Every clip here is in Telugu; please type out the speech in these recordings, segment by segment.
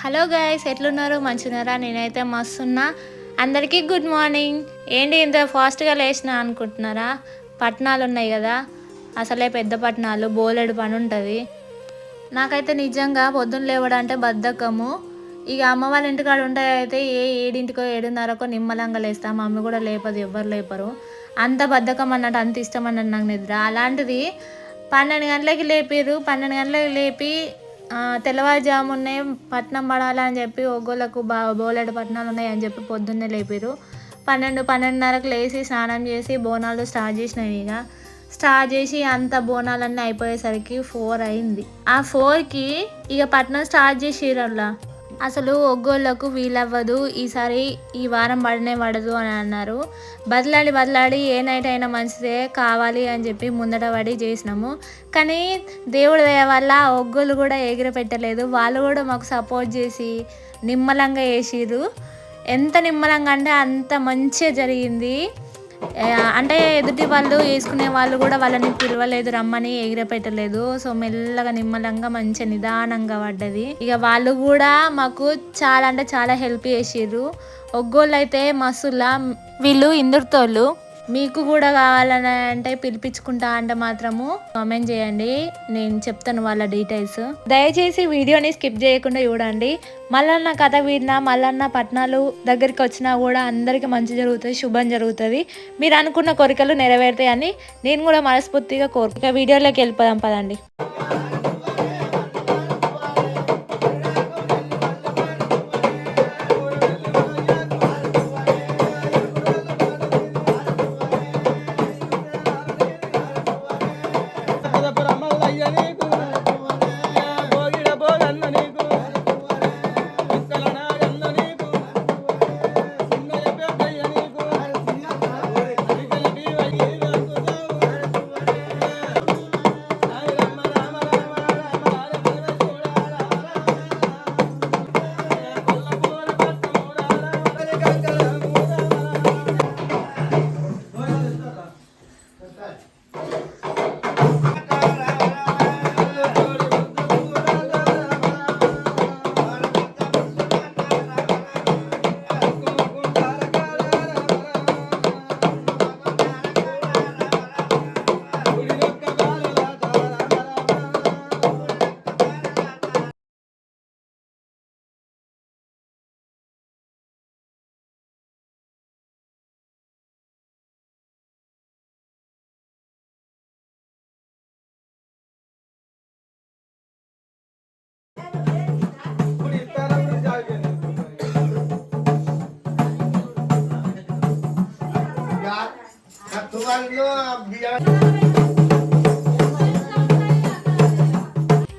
హలో గైస్, ఎట్లున్నారు? మంచిగున్నారా? నేనైతే మస్తున్నా. అందరికీ గుడ్ మార్నింగ్. ఏంటి ఇంత ఫాస్ట్గా లేచిన అనుకుంటున్నారా? పట్టణాలు ఉన్నాయి కదా, అసలే పెద్ద పట్టణాలు, బోలెడు పని ఉంటుంది. నాకైతే నిజంగా పొద్దున్న లేవడం అంటే బద్ధకము. ఇక అమ్మ వాళ్ళ ఇంటికాడ ఉంటే అయితే ఏడింటికో 7:30కో నిమ్మలంగా లేస్తా. మమ్మీ కూడా లేపదు, ఎవ్వరు లేపరు. అంత బద్ధకం అన్నట్టు, అంత ఇష్టం అన్నట్టు నాకు నిద్ర. అలాంటిది 12 గంటలకి లేపారు. 12 గంటలకి లేపి తెల్లవారుజామునే పట్నం పడాలని చెప్పి ఒగ్గోళ్ళకు బోలెడు పట్టణాలు ఉన్నాయని చెప్పి పొద్దున్నే లేపారు. 12-12:30కు లేచి స్నానం చేసి బోనాలు స్టార్ట్ చేసినాయి. ఇక స్టార్ట్ చేసి అంత బోనాలన్నీ అయిపోయేసరికి 4 అయింది. ఆ 4కి ఇక పట్నం స్టార్ట్ చేసిరల్లా. అసలు ఒగ్గోళ్ళకు వీలవ్వదు, ఈసారి ఈ వారం పడనే పడదు అని అన్నారు. బదలాడి ఏ నైట్ అయినా మంచిదే కావాలి అని చెప్పి ముందట పడి చేసినాము. కానీ దేవుడి దయ వల్ల ఒగ్గోళ్ళు కూడా ఎగిరపెట్టలేదు. వాళ్ళు కూడా మాకు సపోర్ట్ చేసి నిమ్మలంగా వేసిర్రు. ఎంత నిమ్మలంగా అంటే అంత మంచిగా జరిగింది. అంటే ఎదుటి వాళ్ళు వేసుకునే వాళ్ళు కూడా వాళ్ళని పిలవలేదు, రమ్మని ఎగిరపెట్టలేదు. సో మెల్లగా నిమ్మలంగా మంచిగా నిదానంగా పడ్డది. ఇక వాళ్ళు కూడా మాకు చాలా అంటే చాలా హెల్ప్ చేసిర్రు. ఒగ్గోళ్ళు అయితే మస్తులా. వీళ్ళు ఇందుర్తోళ్ళు. మీకు కూడా కావాలని అంటే పిలిపించుకుంటా అంటే మాత్రము కామెంట్ చేయండి, నేను చెప్తాను వాళ్ళ డీటెయిల్స్. దయచేసి వీడియోని స్కిప్ చేయకుండా చూడండి. మల్లన్న కథ విన్నా, మల్లన్న పట్టణాలు దగ్గరికి వచ్చినా కూడా అందరికీ మంచి జరుగుతుంది, శుభం జరుగుతుంది. మీరు అనుకున్న కోరికలు నెరవేరుతాయని నేను కూడా మనస్ఫూర్తిగా కోరిక. వీడియోలోకి వెళ్ళిపోదాం పదండి.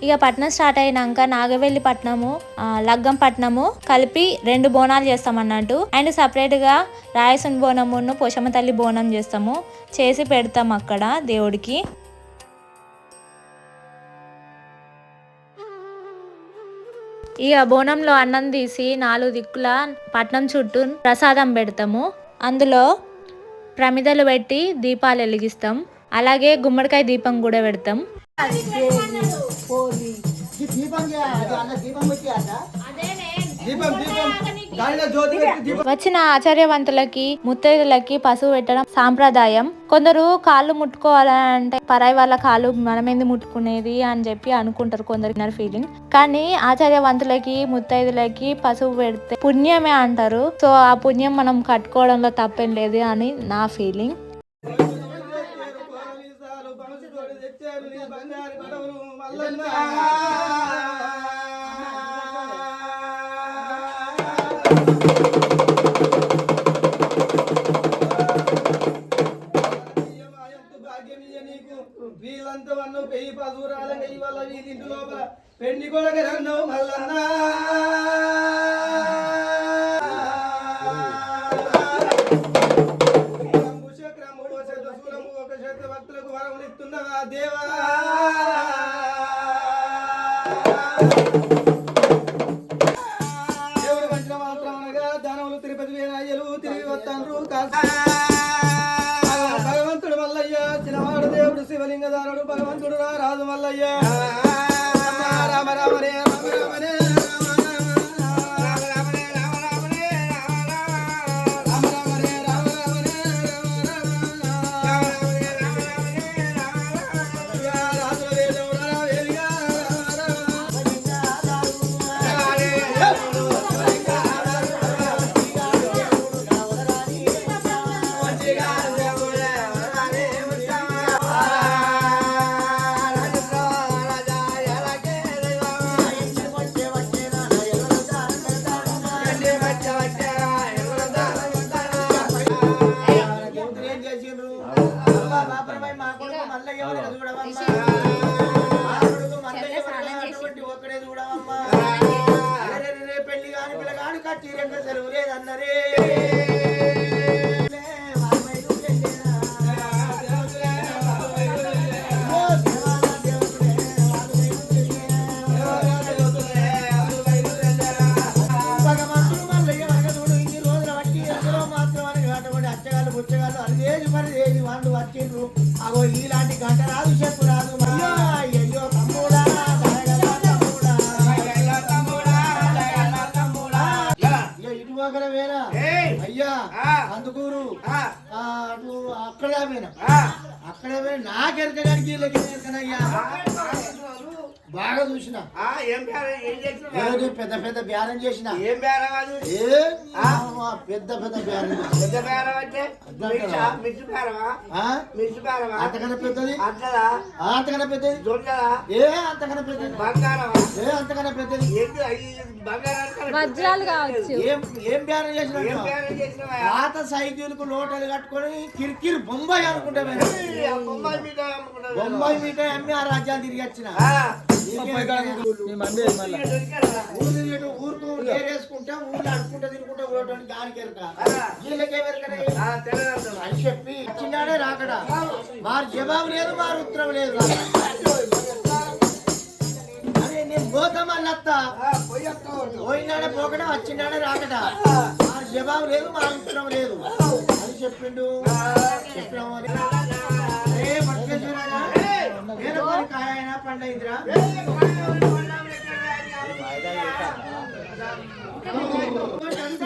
ఇక పట్నం స్టార్ట్ అయినాక నాగవెల్లి పట్నము, లగ్గం పట్నము కలిపి 2 బోనాలు చేస్తాం అన్నట్టు. అండ్ సపరేట్గా రాయసుని బోనమును పోషమ్మ తల్లి బోనం చేస్తాము, చేసి పెడతాం అక్కడ దేవుడికి. ఇక బోనంలో అన్నం తీసి 4 దిక్కుల పట్నం చుట్టూ ప్రసాదం పెడతాము. అందులో ప్రమిదలు పెట్టి దీపాలు వెలిగిస్తాం. అలాగే గుమ్మడికాయ దీపం కూడా పెడతాం. వచ్చిన ఆచార్యవంతులకి ముత్తైదులకి పసుపు పెట్టడం సాంప్రదాయం. కొందరు కాళ్ళు ముట్టుకోవాలంటే పరాయి వాళ్ళ కాళ్ళు మనమేంది ముట్టుకునేది అని చెప్పి అనుకుంటారు కొందరు ఫీలింగ్. కానీ ఆచార్యవంతులకి ముత్తైదులకి పసుపు పెడితే పుణ్యమే అంటారు. సో ఆ పుణ్యం మనం కట్టుకోవడంలో తప్పేం లేదు అని నా ఫీలింగ్. వీళ్ళంతా వన్ను పెయ్యి పశువురాలంగా ఇవాళ వీధింటి లోపల పెండి కొడక రన్నవు మల్లన్నా. భక్తులకు వరములు ఇస్తున్నవా దేవా? దేవుడు మంచిన మాత్రం అనగా ధనములు తిరుపతి వేనాయ్యలు తిరిగి వస్తాను. భగవంతుడు మల్లయ్య చిన్నవాడు దేవుడు శివలింగదారుడు భగవంతుడు రాజు మల్లయ్య. రామ రామ రే రామ రామ రే రామ ఒక్కడే చూడవమ్మా పెళ్లి కాని పిల్లగాడు కచ్చి రెండు సెలవు లేదన్నరే అగో ఇలాంటి గంట రాదు చెప్పు రాదు అయ్యో తమ్ముడా ఇటు ఒకరమేనా అయ్యా అందుకూరు అటు అక్కడమేనా అక్కడమే నాకెరకడానికి వీళ్ళకెరకనయ్యా బాగా చూసిన పెద్ద పెద్ద బేరం చేసిన ఏం బేరం అది పెద్ద పెద్ద బేరం పెద్ద బేరం అంటే మిర్చి బేరమా మిర్చి బేరమా అంతకన్నా పెద్దది అట్లదా అంతకన్నా పెద్దది దొంగదా ఏ అంతకన్నా పెద్దది బంగారమా ఏ అంతకన్నా పెద్దది వజ్రాలు కావచ్చు ఏం బేరం చేసిన పాత సైకిల్కు లోటలు కట్టుకొని కిరికిరి బొంబాయి అనుకుంటా బొంబాయి మీట అమ్మి ఆ రాజ్యాలు తిరిగి వచ్చిన ఊరుకు వేరేసుకుంటా ఊళ్ళో అడుకుంటా తిరుగుకుంటా ఊరటానికి దానికి ఎరక వీళ్ళకేమెరకనే అని చెప్పి చిన్నాడే రాకడా మారు జవాబు లేదు మారు ఉత్తరం లేదు అరే నేను పోతామన్నత్త పోయినాడే పోకడా వచ్చినాడే రాకడా మారు జవాబు లేదు మారు ఉత్తరం లేదు అని చెప్పిండు చెప్పినామని కాయనా పండైందిరా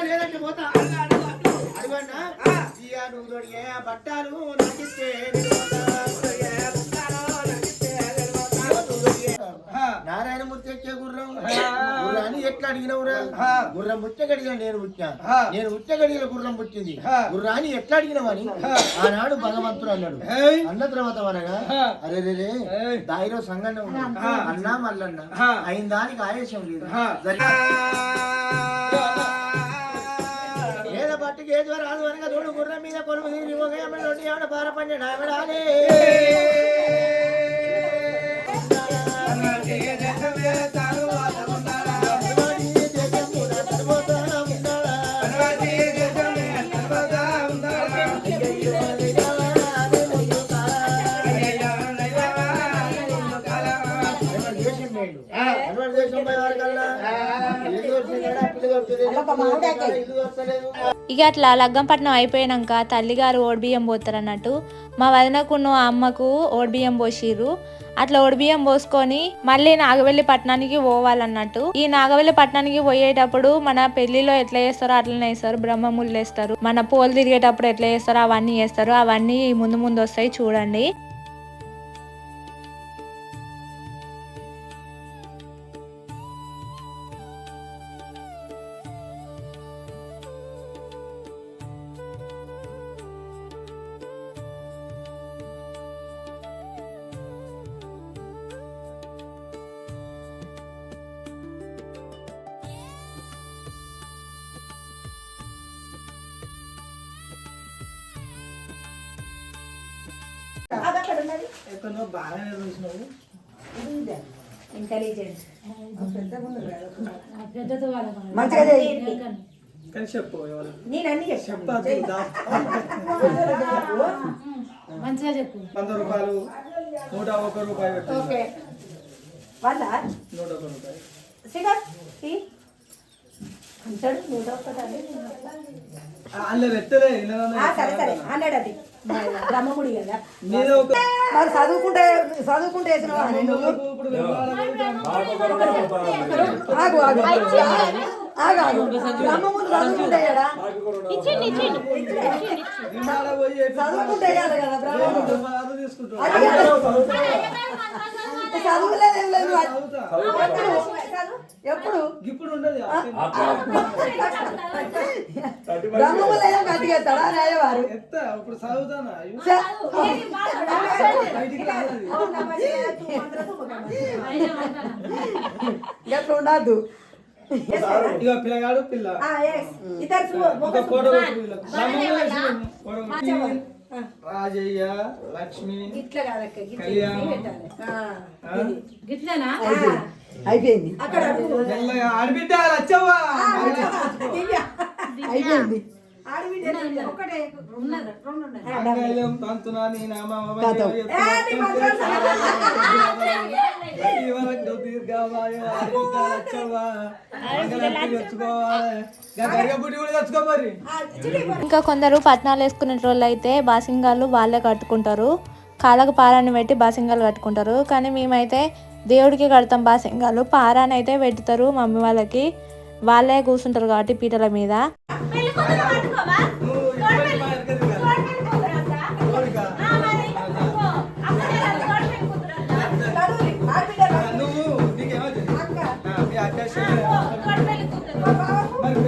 లేదంటే పోతా అడిగన్నా ఇయ్యా నువ్వు తోడిగే బట్టాలు నటిస్తే నారాయణమూర్తి ఎక్కే గుర్రం గుర్రాన్ని ఎట్లా అడిగినవురా గుర్రం ముచ్చగడిగా నేను పుట్టా నేను ముచ్చగడిగిన గుర్రం పుట్టింది గుర్రాన్ని ఎట్లా అడిగినవని ఆనాడు భగవంతుడు అన్నాడు అన్న తర్వాత అనగా అరే రే దాయిలో సంగంలో అన్నా మల్లన్న అయిన దానికి ఆవేశం లేదు ఏదో పట్టుకు ఏదో రాదు అనగా చూడు గుర్రం మీద కొలుపు తీరి ఆవిడ పారపండి ఆవిడాలే ఇక అట్లా లగ్గంపట్నం అయిపోయాక తల్లిగారు ఓడిబియ్యం పోతారు అన్నట్టు మా వదినకున్న అమ్మకు ఓడిబియ్యం పోసిర్రు అట్లా ఓడిబియ్యం పోసుకొని మళ్ళీ నాగవెల్లి పట్టణానికి పోవాలన్నట్టు ఈ నాగవెల్లి పట్టణానికి పోయేటప్పుడు మన పెళ్లిలో ఎట్లా చేస్తారో అట్లనే వేస్తారు బ్రహ్మముళ్ళు వేస్తారు మన పోలు తిరిగేటప్పుడు ఎట్లా చేస్తారో అవన్నీ చేస్తారు అవన్నీ ముందు ముందు వస్తాయి చూడండి మంచిగా చెప్పు 100 రూపాయలు 101 రూపాయలు బ్రహ్మముడి కదా మరి చదువుకుంటే బ్రహ్మముడు చదువుకుంటే కదా చదువుకుంటే కదా చదువులేదేం లేదు ఎప్పుడు ఇప్పుడు ఉండదు బ్రహ్మములేం కట్టిగేస్తాడా రాయవారు ఇప్పుడు చదువుతానా ఎట్లా ఉండద్దు ఇక పిల్లగాడు పిల్ల రాజయ్య లక్ష్మి ఇట్లా కాదక్క గిట్ల కళ్యాణం గిట్లనా అయిపోయింది మెల్లగా ఆడబిడ్డ లచ్చవ్వ అయిపోయింది ఒకటే ఉన్నది రెండు ఉన్నాయి మంగళం తంతునా నీ నామమ కథం. వరకు దీర్ఘమాయ ఆడబిడ్డ లచ్చవ్వ మంగళారతి తెచ్చుకోవాలి గరిగబుడి కూడా తెచ్చుకో మరి ఇంకా కొందరు పట్నాలు వేసుకునే వాళ్ళు అయితే బాసింగాలు వాళ్ళే కట్టుకుంటారు, కాళ్ళకు పారాన్ని పెట్టి బాసింగాలు కట్టుకుంటారు. కానీ మేమైతే దేవుడికి కడతాం బాసింగాలు, పారాన్ని అయితే పెడతారు మమ్మీ వాళ్ళకి, వాళ్ళే కూర్చుంటారు కాబట్టి పీటల మీద. నువ్వు నీకేమో మీ అధ్యక్ష మరి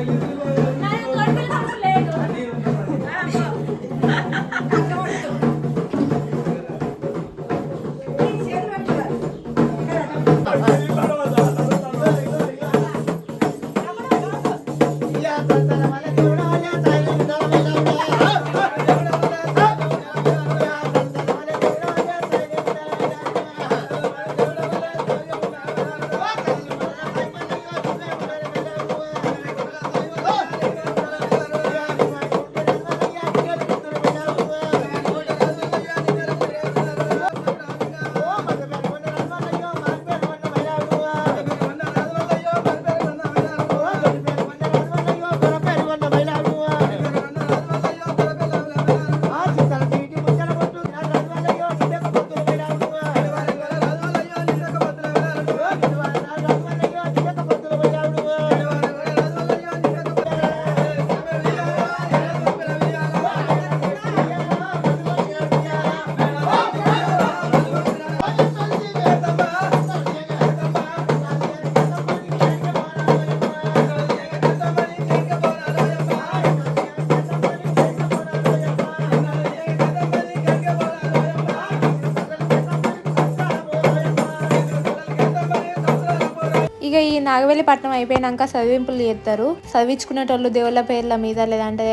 ఇక ఈ నాగవెల్లి పట్నం అయిపోయినాక చదివింపులు చేస్తారు. చదివించుకునేటోళ్ళు దేవుళ్ళ పేర్ల మీద, లేదంటే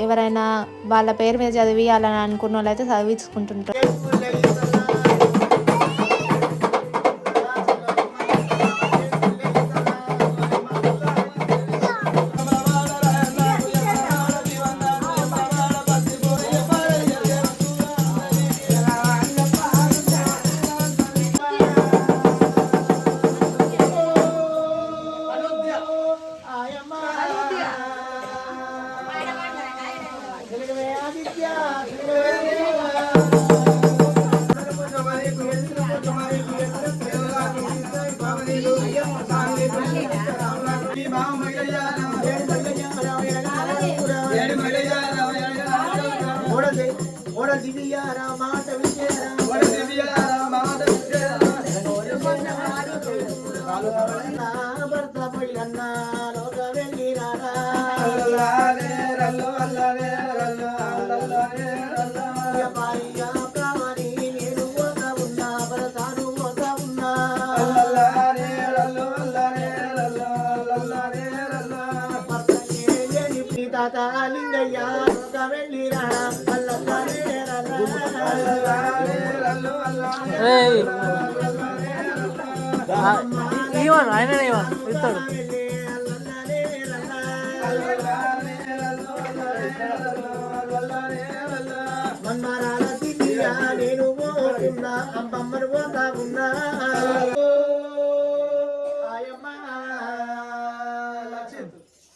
ఎవరైనా వాళ్ళ పేరు మీద చదివియాలని అనుకున్న వాళ్ళు అయితే చదివించుకుంటుంటారు.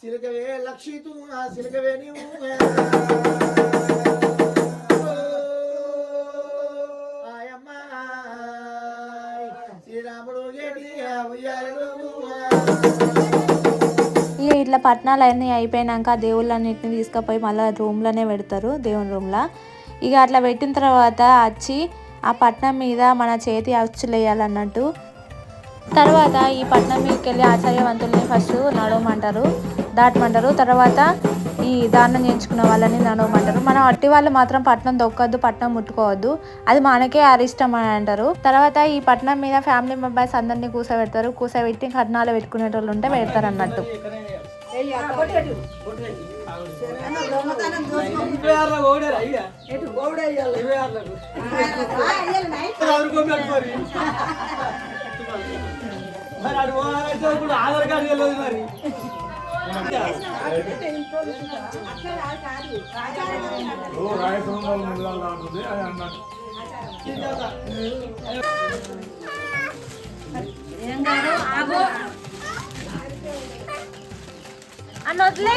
సిలకవే లక్షితు సిలకవే నీవు శ్రీరాముడు ఇక ఇట్లా పట్నాలు అన్నీ అయిపోయినాక దేవుళ్ళన్నింటిని తీసుకుపోయి మళ్ళీ రూమ్లోనే పెడతారు, దేవుని రూమ్లో. ఇక అట్లా పెట్టిన తర్వాత వచ్చి ఆ పట్నం మీద మన చేతి అచ్చులు వేయాలన్నట్టు. తర్వాత ఈ పట్నం మీదకి వెళ్ళి ఆచార్యవంతుల్ని ఫస్ట్ నడవమంటారు, దాటమంటారు. తర్వాత ఈ దానం చేయించుకున్న వాళ్ళని నడవమంటారు. మనం అట్టి వాళ్ళు మాత్రం పట్నం దొక్కద్దు, పట్నం ముట్టుకోవద్దు, అది మనకే అరిష్టం అని అంటారు. తర్వాత ఈ పట్నం మీద ఫ్యామిలీ మెంబర్స్ అందరినీ కూర్చోబెడతారు, కూర్చోబెట్టి కట్నాలు పెట్టుకునేటోళ్ళు ఉంటే పెడతారు అన్నట్టు. దొంగతనం చూసుకో. 26 ఓడేరా ఇక ఎటు గోవుడే ఇయ్యాలి. 26 ఇయ్యాలి నైట్. మరి అటు పోవాలంటే ఇప్పుడు ఆధార్ కార్డు వెళ్ళదు మరి అని వదిలే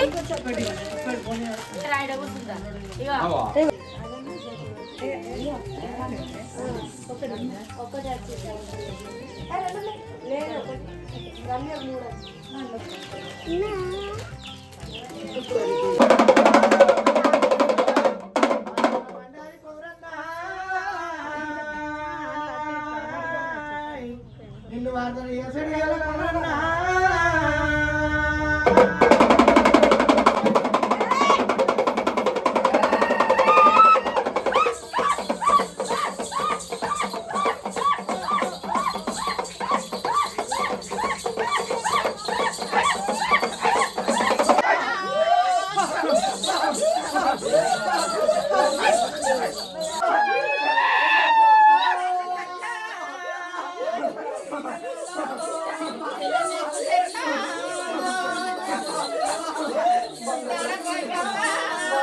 నిన్ను వార్తలు ఎసడియాలన్నా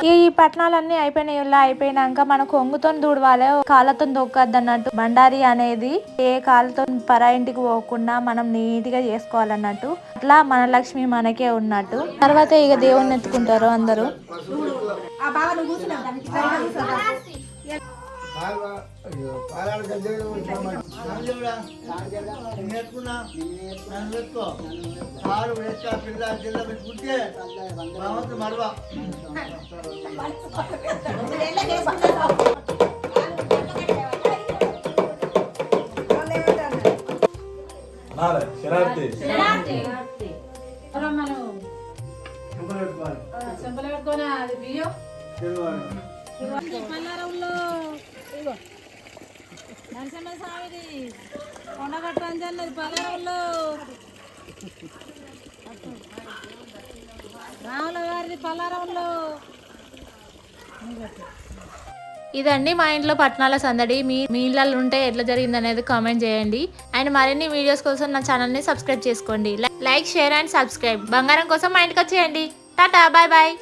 ఈ పట్టణాలన్నీ అయిపోయినాక మన కొంగుతో దూడవాలి, కాళ్ళతో దొక్కద్దు అన్నట్టు. బండారి అనేది ఏ కాళ్ళతో పరాయింటికి పోకుండా మనం నీట్ గా చేసుకోవాలన్నట్టు. అట్లా మన లక్ష్మి మనకే ఉన్నట్టు. తర్వాత ఇక దేవుణ్ణి ఎత్తుకుంటారు అందరూ. పాలాడు గద్దెలు నేర్చుకున్నా నన్ను పెట్టుకో కారు వేస్తా పిల్ల జిల్లా పెట్టుకుంటే భగవంతు మరవా చెంపలు పెట్టుకొని అది బియ్యం పల్లారంలో ఇగో నరసింహ స్వామిది కొండగట్ట అంజన్నది పల్లారంలో, రాముల గారిది పల్లారంలో. ఇదండి మా ఇంట్లో పట్టణాల సందడి. మీ ఇళ్ళల్లో ఉంటే ఎట్లా జరిగింది అనేది కామెంట్ చేయండి. అండ్ మరిన్ని వీడియోస్ కోసం నా ఛానల్ని సబ్స్క్రైబ్ చేసుకోండి. Like, share and subscribe. బంగారం కోసం మా ఇంటికి వచ్చేయండి. Tata, bye bye.